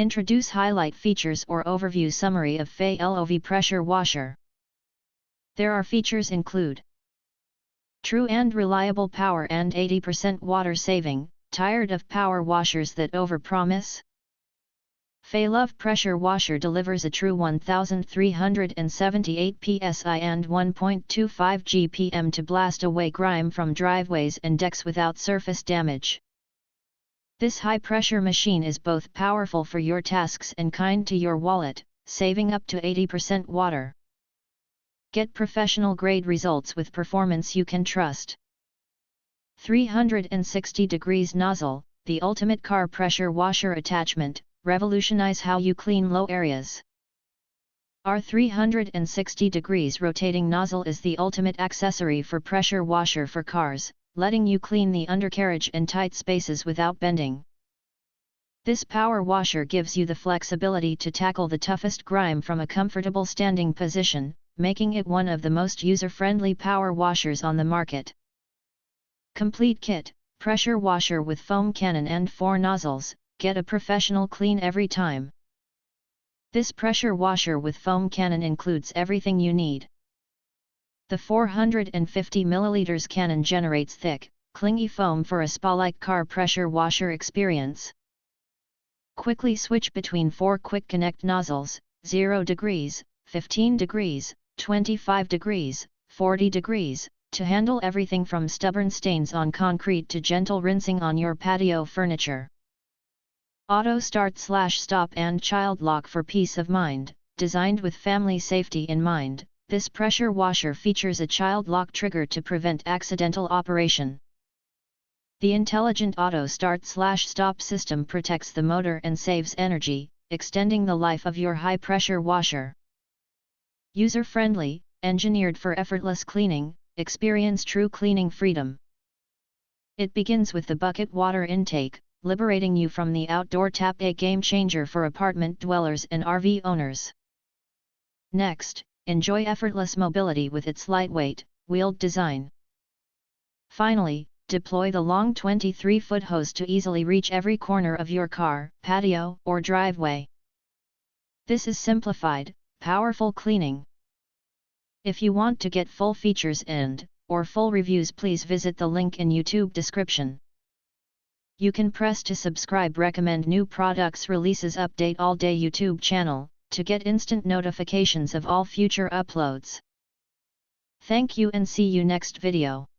Introduce highlight features or overview summary of FAYLOV pressure washer. There are features include true and reliable power and 80% water saving. Tired of power washers that overpromise? FAYLOV pressure washer delivers a true 1378 psi and 1.25 GPM to blast away grime from driveways and decks without surface damage. This high-pressure machine is both powerful for your tasks and kind to your wallet, saving up to 80% water. Get professional-grade results with performance you can trust. 360 degrees nozzle, the ultimate car pressure washer attachment. Revolutionize how you clean low areas. Our 360 degrees rotating nozzle is the ultimate accessory for pressure washer for cars, letting you clean the undercarriage and tight spaces without bending. This power washer gives you the flexibility to tackle the toughest grime from a comfortable standing position, making it one of the most user-friendly power washers on the market. Complete kit, pressure washer with foam cannon and 4 nozzles. Get a professional clean every time. This pressure washer with foam cannon includes everything you need. The 450 ml cannon generates thick, clingy foam for a spa-like car pressure washer experience. Quickly switch between 4 quick connect nozzles, 0 degrees, 15 degrees, 25 degrees, 40 degrees, to handle everything from stubborn stains on concrete to gentle rinsing on your patio furniture. Auto start/stop and child lock for peace of mind. Designed with family safety in mind, this pressure washer features a child lock trigger to prevent accidental operation. The intelligent auto start/stop system protects the motor and saves energy, extending the life of your high-pressure washer. User-friendly, engineered for effortless cleaning. Experience true cleaning freedom. It begins with the bucket water intake, liberating you from the outdoor tap, a game changer for apartment dwellers and RV owners. Next, enjoy effortless mobility with its lightweight, wheeled design. Finally, deploy the long 23-foot hose to easily reach every corner of your car, patio, or driveway. This is simplified, powerful cleaning. If you want to get full features or full reviews, please visit the link in YouTube description. You can press to subscribe, recommend new products releases, update all day YouTube channel, to get instant notifications of all future uploads. Thank you and see you next video.